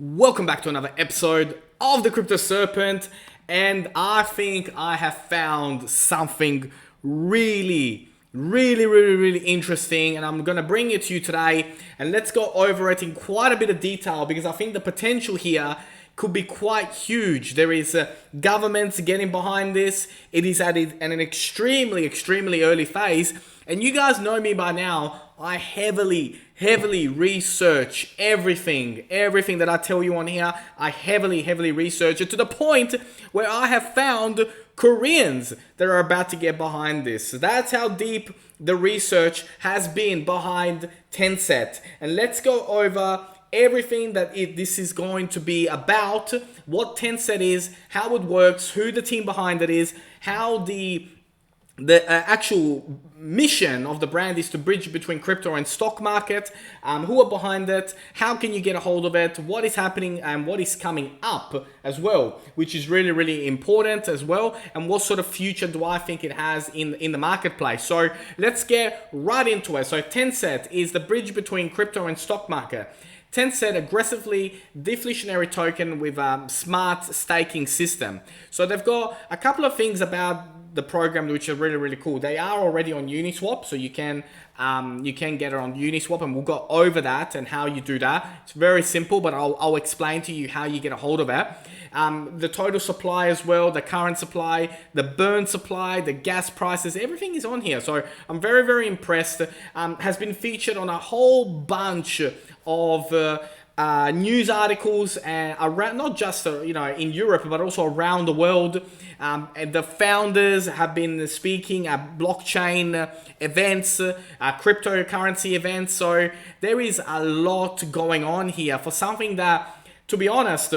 Welcome back to another episode of the Crypto Serpent, and I think I have found something really interesting, and I'm gonna bring it to you today, and let's go over it in quite a bit of detail because I think the potential here could be quite huge. There is governments getting behind this. It is at an extremely early phase, and you guys know me by now. I heavily research everything that I tell you on here. I heavily research it to the point where I have found Koreans that are about to get behind this. So that's how deep the research has been behind Tenset. And let's go over everything that this is going to be about, what Tenset is, how it works, who the team behind it is, how the actual mission of the brand is to bridge between crypto and stock market, who are behind it, how can you get a hold of it, what is happening and what is coming up as well, which is really important as well, and what sort of future do I think it has in the marketplace. So let's get right into it. So Tenset is the bridge between crypto and stock market. Tenset, aggressively deflationary token with a smart staking system. So they've got a couple of things about the program which are really cool. They are already on Uniswap, so you can get it on Uniswap, and we'll go over that and how you do that. It's very simple, but I'll explain to you how you get a hold of it. The total supply as well, the current supply, the burn supply, the gas prices, everything is on here. So I'm very impressed. Has been featured on a whole bunch of news articles around, not just in Europe, but also around the world. And the founders have been speaking at blockchain events, cryptocurrency events. So there is a lot going on here for something that, to be honest,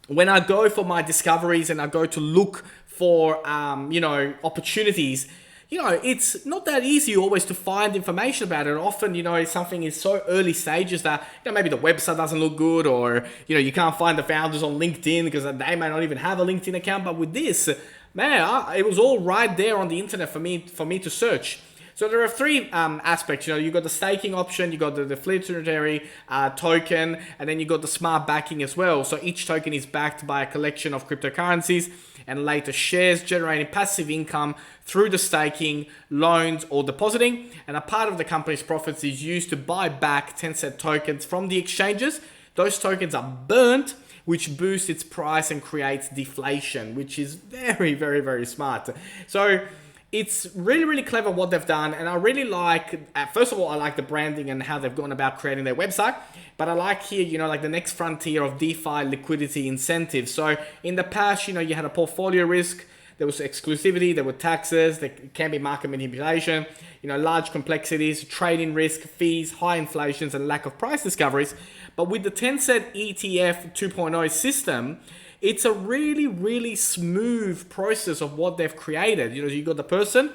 when I go for my discoveries and I go to look for opportunities, it's not that easy always to find information about it. Often, something is so early stages that, maybe the website doesn't look good, or, you can't find the founders on LinkedIn because they may not even have a LinkedIn account. But with this, man, it was all right there on the internet for me to search. So there are three aspects. You got the staking option, you got the deflationary token, and then you got the smart backing as well. So each token is backed by a collection of cryptocurrencies and later shares, generating passive income through the staking, loans, or depositing. And a part of the company's profits is used to buy back Tenset tokens from the exchanges. Those tokens are burnt, which boosts its price and creates deflation, which is very smart. So it's really clever what they've done, and I really like, first of all, I like the branding and how they've gone about creating their website, but I like here, like the next frontier of DeFi liquidity incentives. So in the past, you had a portfolio risk, there was exclusivity, there were taxes, there can be market manipulation, large complexities, trading risk, fees, high inflations, and lack of price discoveries. But with the Tenset ETF 2.0 system, it's a really smooth process of what they've created. You got the person,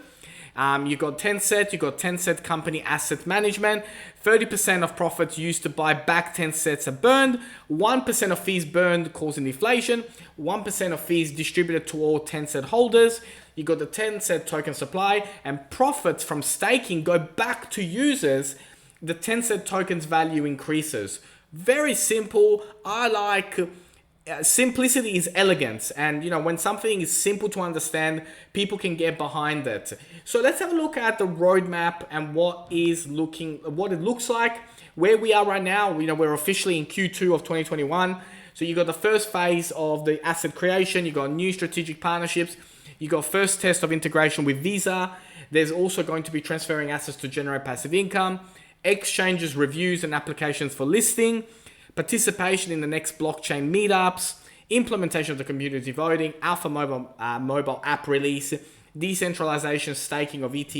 you got Tenset, you got Tenset Company Asset Management. 30% of profits used to buy back Tensets are burned. 1% of fees burned causing deflation. 1% of fees distributed to all Tenset holders. You got the Tenset token supply, and profits from staking go back to users. The Tenset token's value increases. Very simple. I like simplicity is elegance, and when something is simple to understand, people can get behind it. So let's have a look at the roadmap and what it looks like, where we are right now. We're officially in Q2 of 2021. So you got the first phase of the asset creation, you got new strategic partnerships, you got first test of integration with Visa. There's also going to be transferring assets to generate passive income, exchanges, reviews, and applications for listing, participation in the next blockchain meetups, implementation of the community voting, alpha mobile app release, decentralization staking of ETH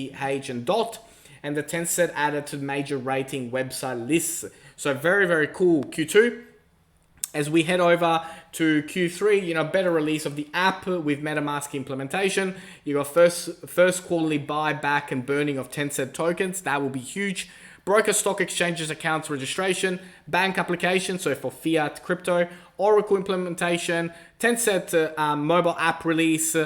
and DOT, and the Tenset added to major rating website lists. So very cool Q2. As we head over to Q3, better release of the app with MetaMask implementation. You got first quarterly buyback and burning of Tenset tokens. That will be huge. Broker stock exchanges accounts registration, bank application, so for fiat crypto, Oracle implementation, Tenset mobile app release,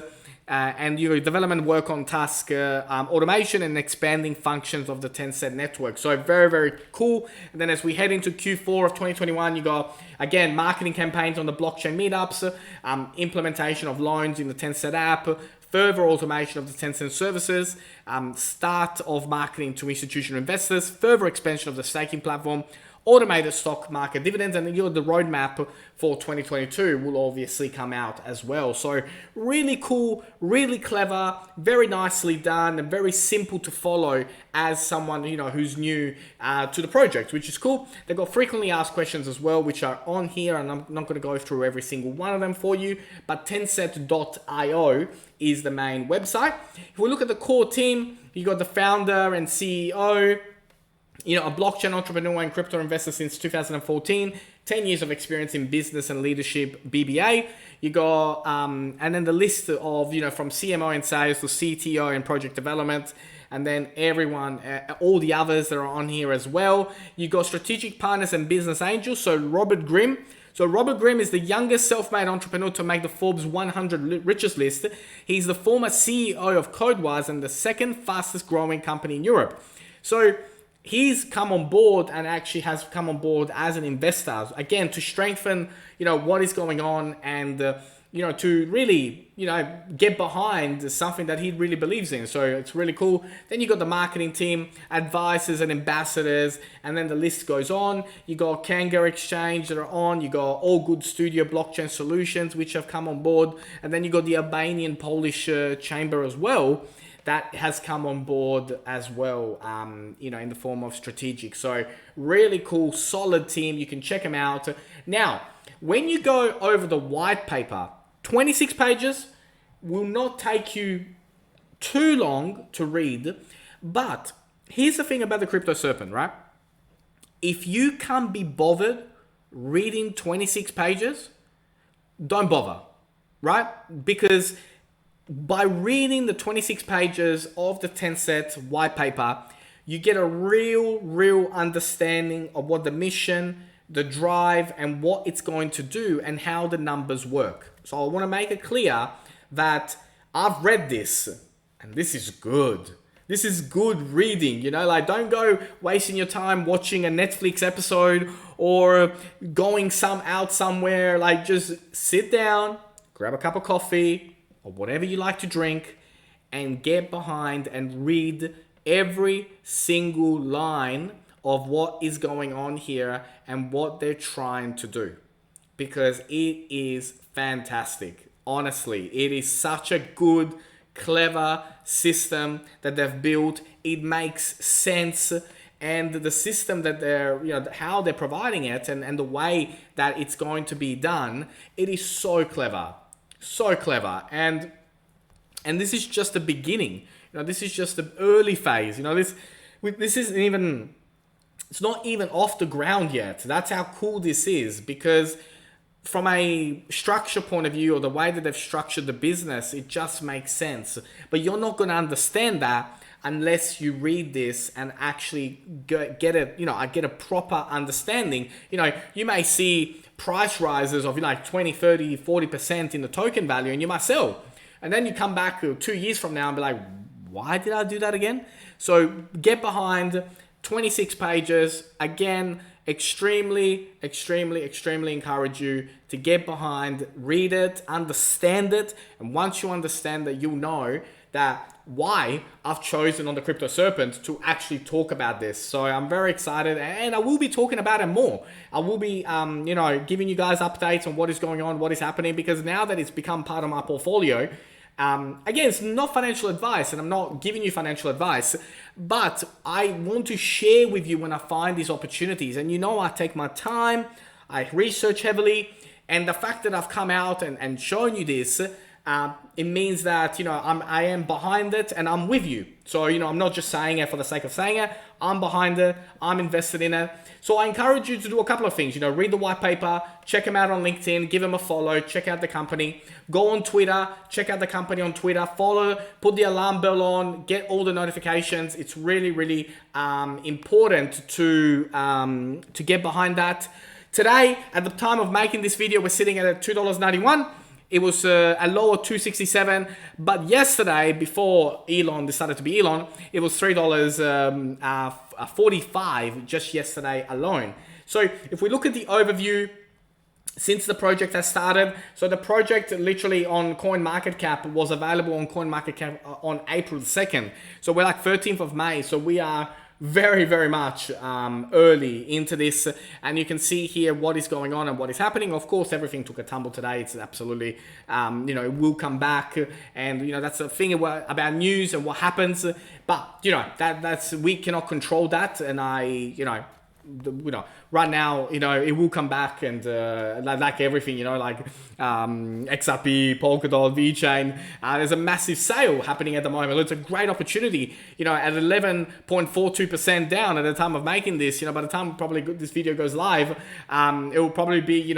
and development work on task automation and expanding functions of the Tenset network. So very, very cool. And then as we head into Q4 of 2021, you got, again, marketing campaigns on the blockchain meetups, implementation of loans in the Tenset app, further automation of the Tencent services, start of marketing to institutional investors, further expansion of the staking platform, automated stock market dividends, and then the roadmap for 2022 will obviously come out as well. So really cool, really clever, very nicely done, and very simple to follow as someone who's new to the project, which is cool. They've got frequently asked questions as well, which are on here, and I'm not going to go through every single one of them for you, but Tenset.io is the main website. If we look at the core team, you got the founder and CEO, a blockchain entrepreneur and crypto investor since 2014, 10 years of experience in business and leadership, BBA. You got, and then the list of, from CMO and sales to CTO and project development, and then everyone, all the others that are on here as well. You got strategic partners and business angels. So Robert Grimm. So Robert Grimm is the youngest self-made entrepreneur to make the Forbes 100 richest list. He's the former CEO of CodeWise and the second fastest growing company in Europe. So he's come on board and actually has come on board as an investor, again, to strengthen, what is going on and, to really, get behind something that he really believes in. So it's really cool. Then you got the marketing team, advisors and ambassadors, and then the list goes on. You got Kanga Exchange that are on. You got All Good Studio Blockchain Solutions, which have come on board. And then you got the Albanian Polish chamber as well, that has come on board as well, in the form of strategic. So really cool, solid team. You can check them out. Now, when you go over the white paper, 26 pages will not take you too long to read. But here's the thing about the Crypto Serpent, right? If you can't be bothered reading 26 pages, don't bother, right? Because by reading the 26 pages of the Tenset white paper, you get a real understanding of what the mission, the drive, and what it's going to do and how the numbers work. So I want to make it clear that I've read this and this is good. This is good reading, don't go wasting your time watching a Netflix episode or going out somewhere. Just sit down, grab a cup of coffee, or whatever you like to drink, and get behind and read every single line of what is going on here and what they're trying to do. Because it is fantastic. Honestly, it is such a good, clever system that they've built. It makes sense. And the system that they're, how they're providing it and the way that it's going to be done, it is so clever. So clever. And this is just the beginning. This is just the early phase. This isn't even, it's not even off the ground yet. That's how cool this is, because from a structure point of view, or the way that they've structured the business, it just makes sense. But you're not going to understand that unless you read this and actually get a proper understanding. You may see price rises of 20, 30, 40% in the token value, and you might sell. And then you come back 2 years from now and be like, why did I do that again? So get behind 26 pages. Again, extremely encourage you to get behind, read it, understand it. And once you understand that, you'll know that why I've chosen on the Crypto Serpent to actually talk about this. So I'm very excited, and I will be talking about it more. I will be, giving you guys updates on what is going on, what is happening, because now that it's become part of my portfolio, again, it's not financial advice, and I'm not giving you financial advice, but I want to share with you when I find these opportunities. And I take my time, I research heavily, and the fact that I've come out and shown you this, it means that, I am behind it and I'm with you. So, I'm not just saying it for the sake of saying it. I'm behind it. I'm invested in it. So I encourage you to do a couple of things. Read the white paper, check them out on LinkedIn, give them a follow, check out the company. Go on Twitter, check out the company on Twitter, follow, put the alarm bell on, get all the notifications. It's really important to get behind that. Today, at the time of making this video, we're sitting at $2.91. It was a low of 267, but yesterday, before Elon decided to be Elon, it was $3.45 just yesterday alone. So if we look at the overview, since the project has started, so the project literally on CoinMarketCap was available on CoinMarketCap on April 2nd. So we're like 13th of May. So we are very, very much early into this, and you can see here what is going on and what is happening. Of course, everything took a tumble today. It's absolutely, it will come back, and that's the thing about news and what happens. But that's we cannot control that, and right now, it will come back, and like everything, XRP, Polkadot, VeChain, there's a massive sale happening at the moment. It's a great opportunity, at 11.42% down at the time of making this. By the time probably this video goes live, it will probably be,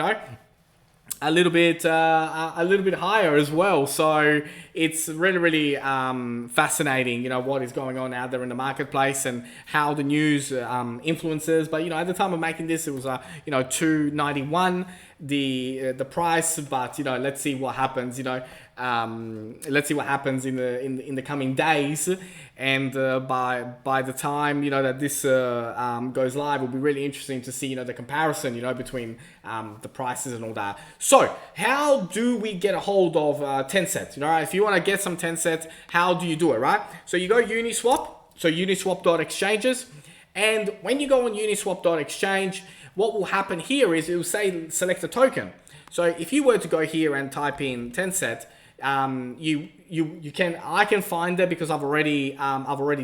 a little bit higher as well. So it's really, really fascinating, what is going on out there in the marketplace and how the news influences. But at the time of making this, it was 291 the price. But let's see what happens. Let's see what happens in the coming days. And by the time that this goes live, it'll be really interesting to see the comparison between the prices and all that. So how do we get a hold of Tenset? If you want to get some Tenset, how do you do it, right? So you go Uniswap, so uniswap.exchanges, and when you go on uniswap.exchange, what will happen here is it will say select a token. So if you were to go here and type in Tenset, I can find it because I've already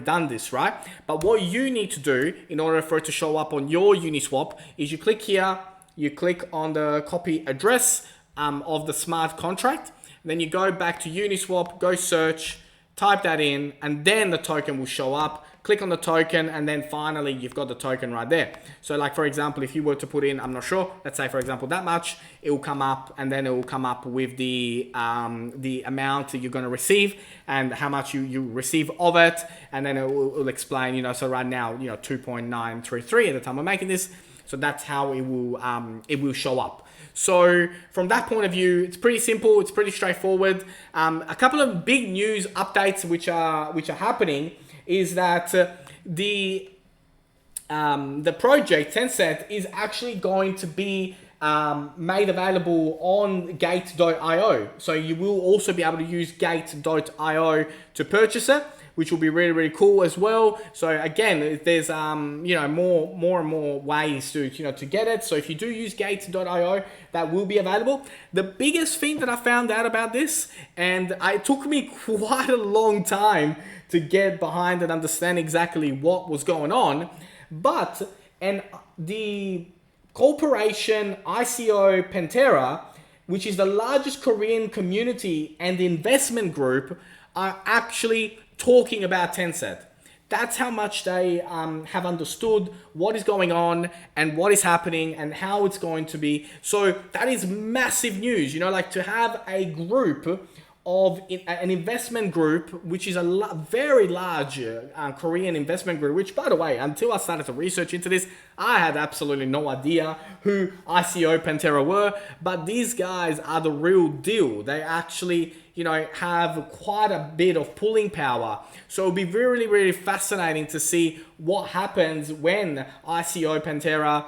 done this, right? But what you need to do in order for it to show up on your Uniswap is you click here, you click on the copy address of the smart contract, then you go back to Uniswap, go search, type that in, and then the token will show up. Click on the token, and then finally you've got the token right there. So like, for example, if you were to put in, I'm not sure, let's say for example that much, it will come up, and then it will come up with the amount that you're going to receive and how much you receive of it, and then it will explain, so right now 2.933 at the time of making this. So that's how it will show up. So from that point of view, it's pretty simple. It's pretty straightforward. A couple of big news updates which are happening is that the project Tenset is actually going to be made available on Gate.io. So you will also be able to use Gate.io to purchase it, which will be really, really cool as well. So again, there's more and more ways to get it. So if you do use Gate.io, that will be available. The biggest thing that I found out about this, and it took me quite a long time to get behind and understand exactly what was going on, but the corporation ICO Pantera, which is the largest Korean community and investment group, are actually talking about Tenset. That's how much they have understood what is going on and what is happening and how it's going to be. So that is massive news, to have a group of an investment group, which is a very large Korean investment group, which, by the way, until I started to research into this, I had absolutely no idea who ICO Pantera were, but these guys are the real deal. They actually, have quite a bit of pulling power. So it'll be really, really fascinating to see what happens when ICO Pantera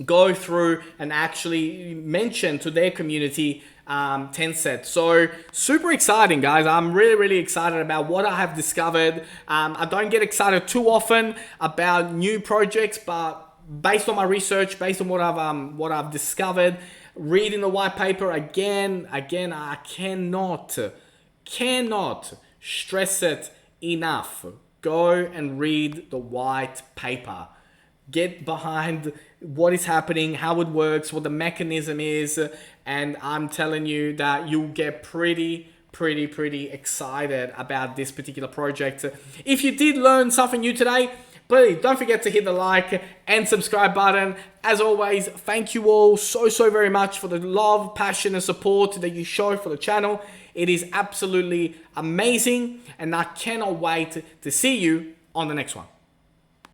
go through and actually mention to their community Tenset. So super exciting, guys. I'm really, really excited about what I have discovered. I don't get excited too often about new projects, but based on my research, based on what I've discovered, reading the white paper again, I cannot stress it enough. Go and read the white paper. Get behind what is happening, how it works, what the mechanism is, and I'm telling you that you'll get pretty excited about this particular project. If you did learn something new today, please don't forget to hit the like and subscribe button. As always, thank you all so very much for the love, passion, and support that you show for the channel. It is absolutely amazing, and I cannot wait to see you on the next one.